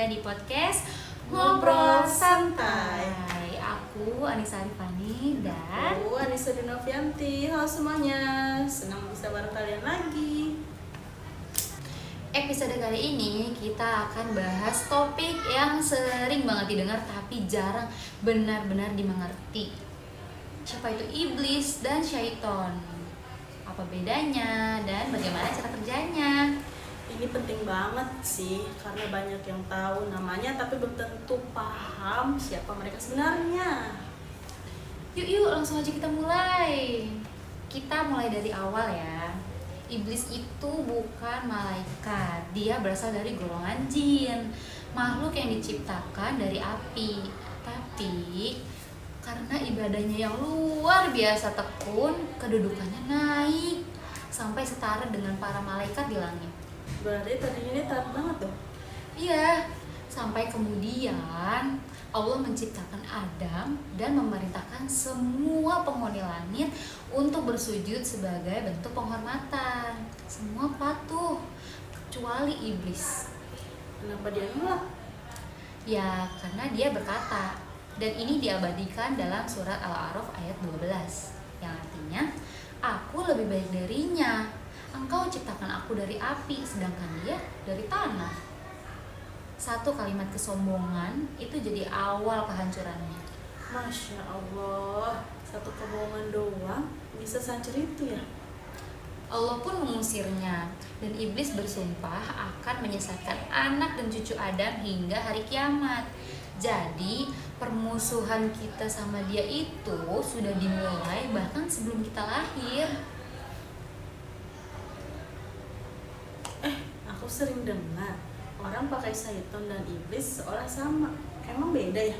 saya di podcast Ngobrol Santai. Aku Anissa Arifani dan Aku Anissa Dinovianti. Halo semuanya, senang bisa bareng kalian lagi. episode kali ini kita akan bahas topik yang sering banget didengar tapi jarang benar-benar dimengerti. Siapa itu iblis dan syaiton? Apa bedanya dan bagaimana cara kerjanya? Ini penting banget sih, karena banyak yang tahu namanya tapi belum tentu paham siapa mereka sebenarnya. Yuk langsung aja kita mulai. Kita mulai dari awal ya. Iblis itu bukan malaikat, dia berasal dari golongan jin, makhluk yang diciptakan dari api. Tapi karena ibadahnya yang luar biasa tekun, kedudukannya naik sampai setara dengan para malaikat di langit. Berarti tadinya ini taat banget dong. Iya, sampai kemudian Allah menciptakan Adam dan memerintahkan semua penghuni langit untuk bersujud sebagai bentuk penghormatan. Semua patuh, kecuali iblis. Kenapa dia nolak? Ya, karena dia berkata, dan ini diabadikan dalam surat Al-A'raf ayat 12, yang artinya, aku lebih baik darinya. Engkau ciptakan aku dari api, sedangkan dia dari tanah. Satu kalimat kesombongan itu jadi awal kehancurannya. Masya Allah, satu kebohongan doang bisa sehancur itu ya. Allah pun mengusirnya, dan iblis bersumpah akan menyesatkan anak dan cucu Adam hingga hari kiamat. Jadi permusuhan kita sama dia itu sudah dimulai bahkan sebelum kita lahir. Aku sering dengar orang pakai syaiton dan iblis seolah sama. Emang beda ya?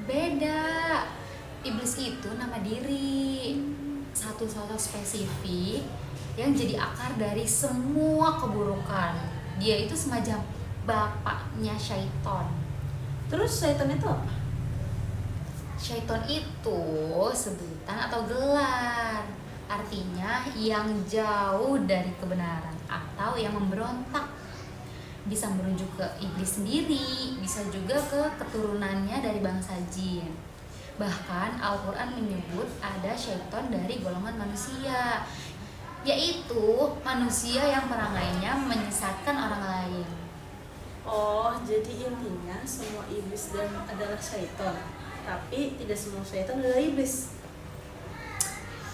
Beda. Iblis itu nama diri, satu sosok spesifik yang jadi akar dari semua keburukan. Dia itu semacam bapaknya syaiton. Terus syaiton itu apa? Syaiton itu sebutan atau gelar, artinya yang jauh dari kebenaran atau yang memberontak. Bisa merujuk ke iblis sendiri, bisa juga ke keturunannya dari bangsa jin. Bahkan Al-Quran menyebut ada syaiton dari golongan manusia, yaitu manusia yang perangainya menyesatkan orang lain. Oh, jadi intinya semua iblis dan adalah syaiton, tapi tidak semua syaiton adalah iblis.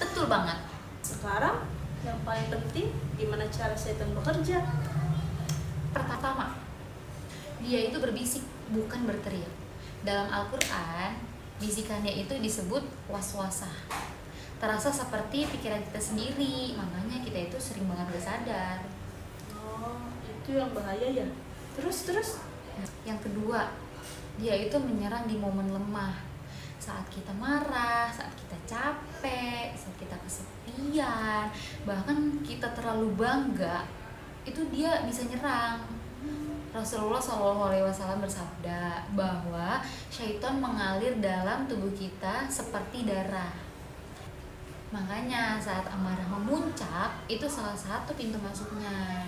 Betul banget. Sekarang yang paling penting gimana cara syaiton bekerja. Pertama, dia itu berbisik, bukan berteriak. Dalam Al-Quran, bisikannya itu disebut waswasah. Terasa seperti pikiran kita sendiri, makanya kita itu sering banget gak sadar. Oh, itu yang bahaya ya. Terus. Yang kedua, dia itu menyerang di momen lemah. Saat kita marah, saat kita capek, saat kita kesepian, bahkan kita terlalu bangga, itu dia bisa nyerang. Rasulullah SAW bersabda bahwa syaiton mengalir dalam tubuh kita seperti darah. Makanya saat amarah memuncak, itu salah satu pintu masuknya.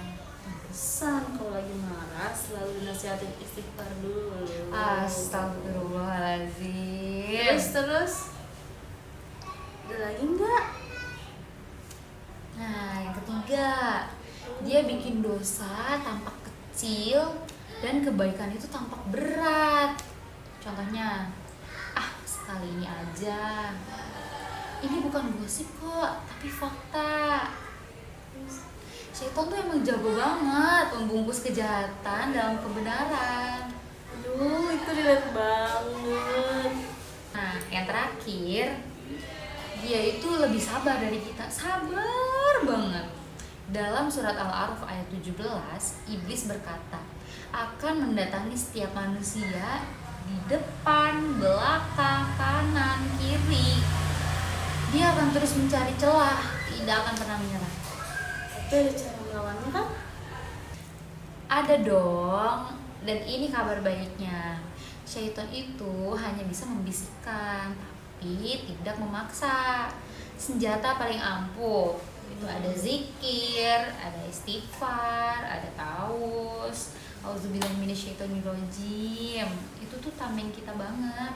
Pesan kalau lagi marah selalu nasihatin istighfar dulu. Astagfirullahaladzim. Terus. Ada lagi nggak? Nah, yang ketiga, dia bikin dosa tampak kecil dan kebaikan itu tampak berat. Contohnya, sekali ini aja. Ini bukan gosip kok, tapi fakta. Syaiton tuh emang jago banget membungkus kejahatan dalam kebenaran. Aduh, itu relate banget. Nah, yang terakhir, dia itu lebih sabar dari kita. Sabar banget. Dalam surat Al-A'raf ayat 17, iblis berkata, akan mendatangi setiap manusia di depan, belakang, kanan, kiri. Dia akan terus mencari celah, tidak akan pernah menyerah. Tapi ada cara melawannya kan? Ada dong, dan ini kabar baiknya. Syaiton itu hanya bisa membisikkan, tapi tidak memaksa. Senjata paling ampuh Itu ada zikir, ada istighfar, ada taus, auzubillahi minasyaitonirrajim. Itu tuh tameng kita banget.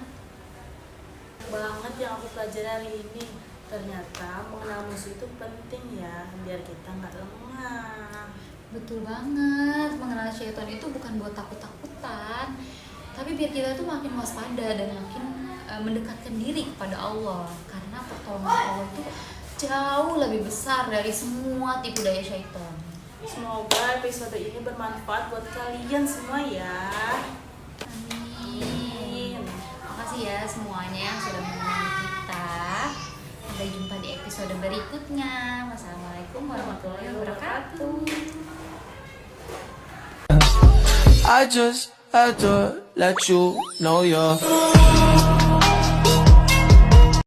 Banget yang aku pelajari hari ini. Ternyata mengenal musuh itu penting ya, biar kita nggak lemah. Betul banget, mengenal syaitan itu bukan buat takut-takutan, tapi biar kita tuh makin waspada dan makin mendekatkan diri kepada Allah. Karena pertolongan Allah itu jauh lebih besar dari semua tipu daya syaitan. Semoga episode ini bermanfaat buat kalian semua ya. Amin. Makasih ya semuanya yang sudah menemani kita. Sampai jumpa di episode berikutnya. Wassalamualaikum warahmatullahi wabarakatuh. I just had to let you know you're